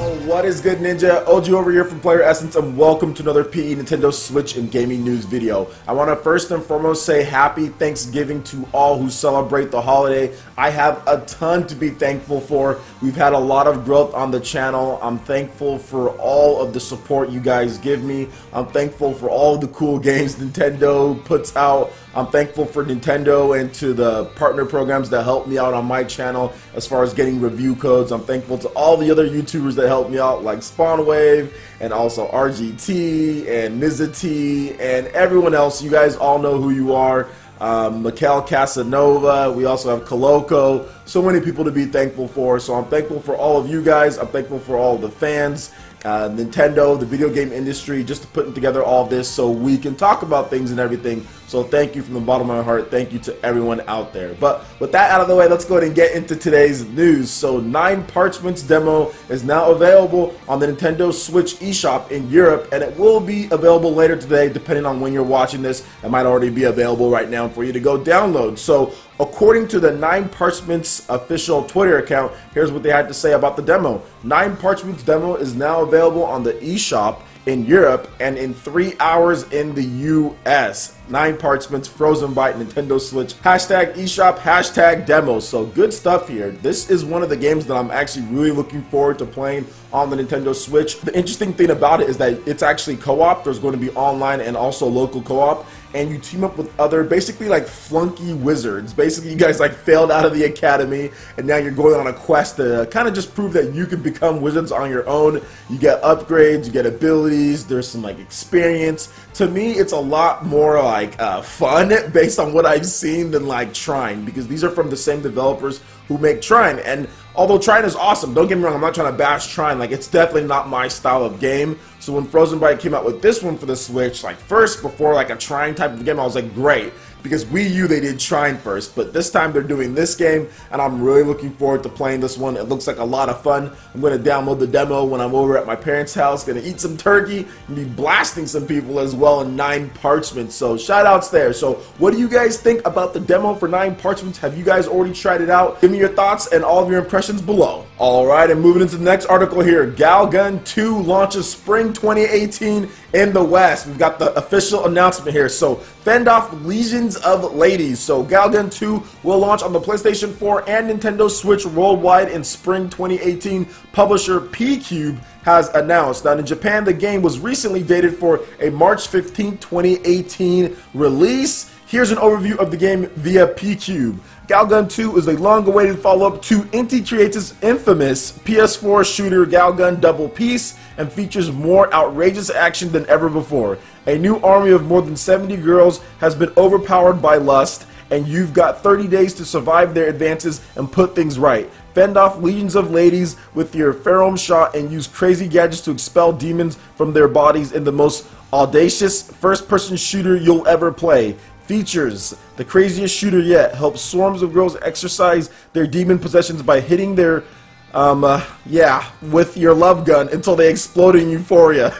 What is good, Ninja? OG over here from Player Essence, and welcome to another PE Nintendo Switch and Gaming News video. I want to first and foremost say happy Thanksgiving to all who celebrate the holiday. I have a ton to be thankful for. We've had a lot of growth on the channel. I'm thankful for all of the support you guys give me. I'm thankful for all the cool games Nintendo puts out. I'm thankful for Nintendo and to the partner programs that help me out on my channel as far as getting review codes. I'm thankful to all the other YouTubers that help me out, like SpawnWave and also RGT and Nizati and everyone else. You guys all know who you are. Mikhail Casanova, we also have Coloco, so many people to be thankful for. So I'm thankful for all of you guys. I'm thankful for all the fans, Nintendo, the video game industry, just to putting together all this so we can talk about things and everything. So thank you from the bottom of my heart. Thank you to everyone out there. But with that out of the way, let's go ahead and get into today's news. So 9 Parchments demo is now available on the Nintendo Switch eShop in Europe, and it will be available later today depending on when you're watching this. It might already be available right now for you to go download. So according to the 9 Parchments official Twitter account, here's what they had to say about the demo. 9 Parchments demo is now available on the eShop in Europe and in 3 hours in the US. 9 Parchments, Frozen Byte, Nintendo Switch, hashtag eShop, hashtag demo. So good stuff here. This is one of the games that I'm actually really looking forward to playing on the Nintendo Switch. The interesting thing about it is that it's actually co-op. There's going to be online and also local co-op, and you team up with other basically like flunky wizards. Basically, you guys like failed out of the academy and now you're going on a quest to kind of just prove that you can become wizards on your own. You get upgrades, you get abilities, there's some like experience. To me, it's a lot more like fun based on what I've seen than like Trine, because these are from the same developers who make Trine. And although Trine is awesome, don't get me wrong, I'm not trying to bash Trine, like it's definitely not my style of game. So when Frozen Byte came out with this one for the Switch, like first before like a Trine type of game, I was like great, because Wii U they did Trine first, but this time they're doing this game and I'm really looking forward to playing this one. It looks like a lot of fun. I'm going to download the demo when I'm over at my parents' house, going to eat some turkey and be blasting some people as well in 9 Parchments. So shout outs there. So what do you guys think about the demo for 9 Parchments? Have you guys already tried it out? Give me your thoughts and all of your impressions below. Alright, and moving into the next article here. Galgun 2 launches spring 2018 in the West. We've got the official announcement here. So fend off legions of ladies. So Galgun 2 will launch on the PlayStation 4 and Nintendo Switch worldwide in spring 2018. Publisher P-Cube has announced. Now in Japan, the game was recently dated for a March 15, 2018 release. Here's an overview of the game via P-Cube. Galgun 2 is a long-awaited follow-up to Inti Creates' infamous PS4 shooter Galgun Double Peace, and features more outrageous action than ever before. A new army of more than 70 girls has been overpowered by lust, and you've got 30 days to survive their advances and put things right. Fend off legions of ladies with your pheromone shot and use crazy gadgets to expel demons from their bodies in the most audacious first-person shooter you'll ever play. Features: the craziest shooter yet, helps swarms of girls exercise their demon possessions by hitting their, with your love gun until they explode in euphoria.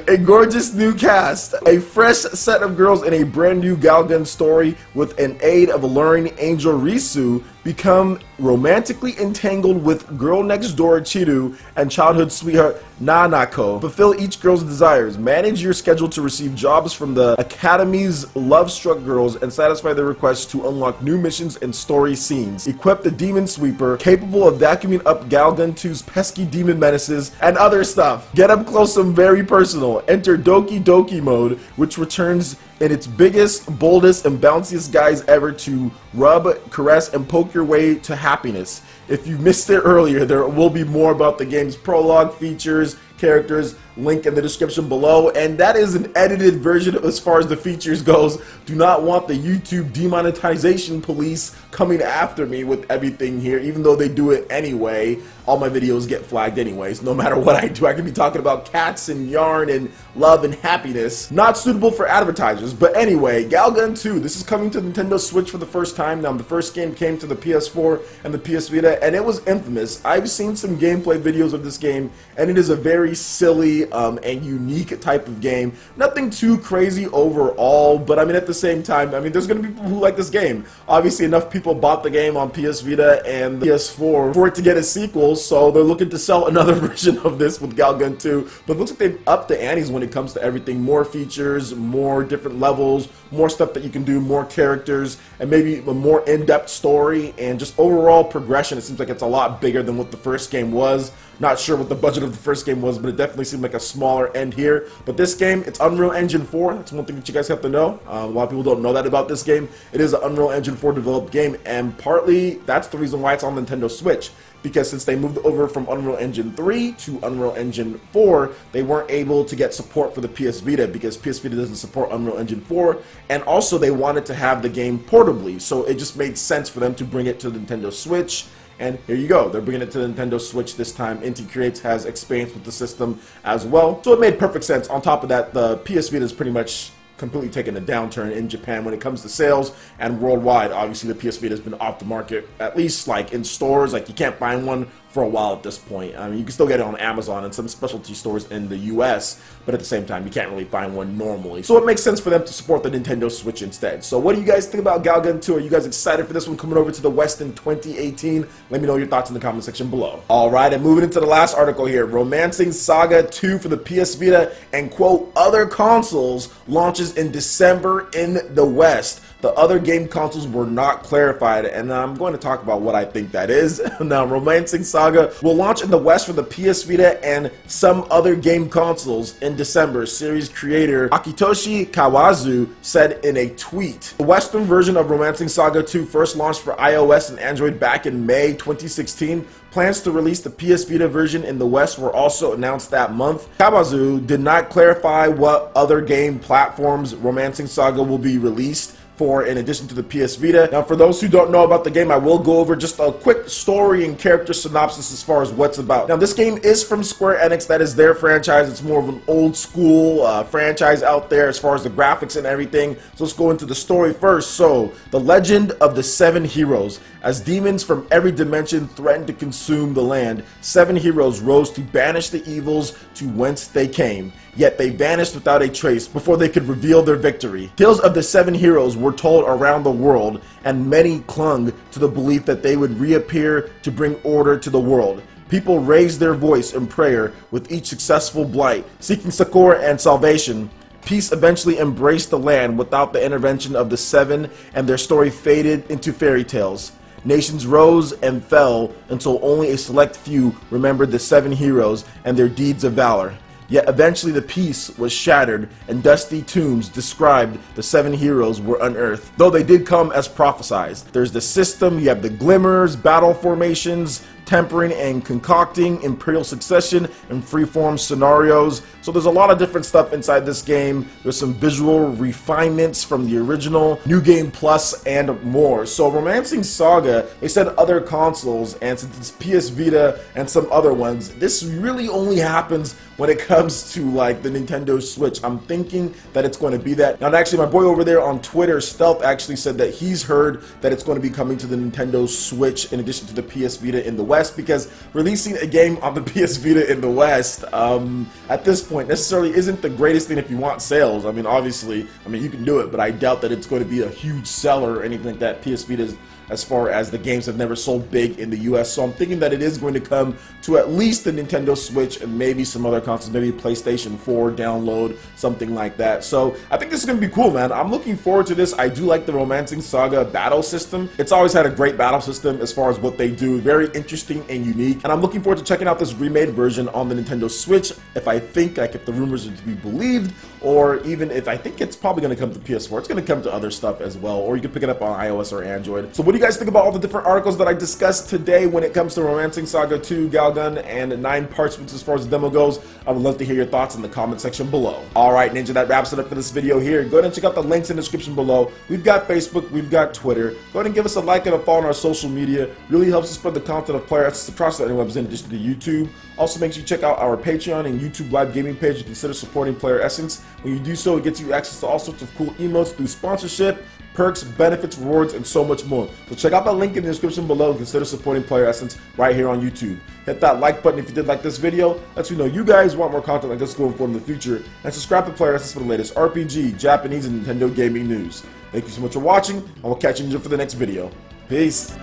A gorgeous new cast, a fresh set of girls in a brand new Galgun story with an aid of alluring angel Risu, become romantically entangled with girl next door Chiru and childhood sweetheart Nanako. Fulfill each girl's desires, manage your schedule to receive jobs from the Academy's love-struck girls, and satisfy their requests to unlock new missions and story scenes. Equip the Demon Sweeper, capable of vacuuming up Galgun 2's pesky demon menaces, and other stuff. Get up close and very personal. Enter Doki Doki mode, which returns in its biggest, boldest, and bounciest guise ever to rub, caress, and poke your way to happiness. If you missed it earlier, there will be more about the game's prologue, features, characters, link in the description below, and that is an edited version as far as the features goes. Do not want the YouTube demonetization police coming after me with everything here, even though they do it anyway. All my videos get flagged anyways, no matter what I do. I can be talking about cats and yarn and love and happiness. Not suitable for advertisers, but anyway, Galgun 2, this is coming to Nintendo Switch for the first time. Now, the first game came to the PS4 and the PS Vita, and it was infamous. I've seen some gameplay videos of this game, and it is a very very silly and unique type of game. Nothing too crazy overall, but I mean, at the same time, I mean, there's going to be people who like this game. Obviously, enough people bought the game on PS Vita and PS4 for it to get a sequel, so they're looking to sell another version of this with Galgun 2. But it looks like they've upped the antes when it comes to everything. More features, more different levels, more stuff that you can do, more characters, and maybe a more in-depth story, and just overall progression. It seems like it's a lot bigger than what the first game was. Not sure what the budget of the first game was, but it definitely seemed like a smaller end here. But this game, it's Unreal Engine 4. That's one thing that you guys have to know. A lot of people don't know that about this game. It is an Unreal Engine 4 developed game, and partly that's the reason why it's on Nintendo Switch. Because since they moved over from Unreal Engine 3 to Unreal Engine 4, they weren't able to get support for the PS Vita because PS Vita doesn't support Unreal Engine 4, and also they wanted to have the game portably, so it just made sense for them to bring it to the Nintendo Switch. And here you go, they're bringing it to the Nintendo Switch this time. Inti Creates has experience with the system as well, so it made perfect sense. On top of that, the PS Vita is pretty much completely taken a downturn in Japan when it comes to sales, and worldwide, obviously the PS Vita has been off the market, at least like in stores. Like, you can't find one for a while at this point. I mean, you can still get it on Amazon and some specialty stores in the US, but at the same time, you can't really find one normally. So it makes sense for them to support the Nintendo Switch instead. So what do you guys think about Galgun 2? Are you guys excited for this one coming over to the West in 2018? Let me know your thoughts in the comment section below. Alright, and moving into the last article here. Romancing Saga 2 for the PS Vita and, quote, other consoles launches in December in the West. The other game consoles were not clarified, and I'm going to talk about what I think that is. Now, Romancing Saga will launch in the West for the PS Vita and some other game consoles in December, series creator Akitoshi Kawazu said in a tweet. The Western version of Romancing Saga 2 first launched for iOS and Android back in May 2016. Plans to release the PS Vita version in the West were also announced that month. Kawazu did not clarify what other game platforms Romancing Saga will be released for in addition to the PS Vita. Now, for those who don't know about the game, I will go over just a quick story and character synopsis as far as what's about. Now, this game is from Square Enix. That is their franchise. It's more of an old school franchise out there as far as the graphics and everything. So let's go into the story first. So, the legend of the 7 heroes. As demons from every dimension threatened to consume the land, 7 heroes rose to banish the evils to whence they came. Yet they vanished without a trace before they could reveal their victory. Tales of the 7 heroes were told around the world, and many clung to the belief that they would reappear to bring order to the world. People raised their voice in prayer with each successful blight, seeking succor and salvation. Peace eventually embraced the land without the intervention of the 7, and their story faded into fairy tales. Nations rose and fell until only a select few remembered the 7 heroes and their deeds of valor. Yet eventually the peace was shattered, and dusty tombs described the 7 heroes were unearthed, though they did come as prophesized. There's the system, you have the glimmers, battle formations, tempering and concocting, imperial succession, and freeform scenarios. So there's a lot of different stuff inside this game. There's some visual refinements from the original, New Game Plus, and more. So Romancing Saga, they said other consoles, and since it's PS Vita and some other ones, this really only happens when it comes to like the Nintendo Switch. I'm thinking that it's going to be that. Now, actually, my boy over there on Twitter, Stealth, actually said that he's heard that it's going to be coming to the Nintendo Switch in addition to the PS Vita in the West, because releasing a game on the PS Vita in the West at this point necessarily isn't the greatest thing if you want sales. I mean, obviously, you can do it, but I doubt that it's going to be a huge seller or anything like that. PS Vita, as far as the games have never sold big in the US, so I'm thinking that it is going to come to at least the Nintendo Switch and maybe some other consoles, maybe PlayStation 4 download, something like that. So I think this is going to be cool, man. I'm looking forward to this. I do like the Romancing Saga battle system. It's always had a great battle system as far as what they do. Very interesting and unique, and I'm looking forward to checking out this remade version on the Nintendo Switch if the rumors are to be believed, or even if I think it's probably going to come to PS4. It's going to come to other stuff as well, or you can pick it up on iOS or Android. So what do you guys think about all the different articles that I discussed today when it comes to Romancing Saga 2, Galgun, and 9 Parchments as far as the demo goes? I would love to hear your thoughts in the comment section below. Alright, Ninja, that wraps it up for this video here. Go ahead and check out the links in the description below. We've got Facebook, we've got Twitter. Go ahead and give us a like and a follow on our social media. Really helps us spread the content of Player Essence across the interwebs in addition to YouTube. Also, make sure you check out our Patreon and YouTube live gaming page and consider supporting Player Essence. When you do so, it gets you access to all sorts of cool emotes through sponsorship, perks, benefits, rewards, and so much more. So check out the link in the description below and consider supporting Player Essence right here on YouTube. Hit that like button if you did like this video. Lets me know you guys want more content like this going forward in the future. And subscribe to Player Essence for the latest RPG, Japanese, and Nintendo gaming news. Thank you so much for watching, and we'll catch you for the next video. Peace.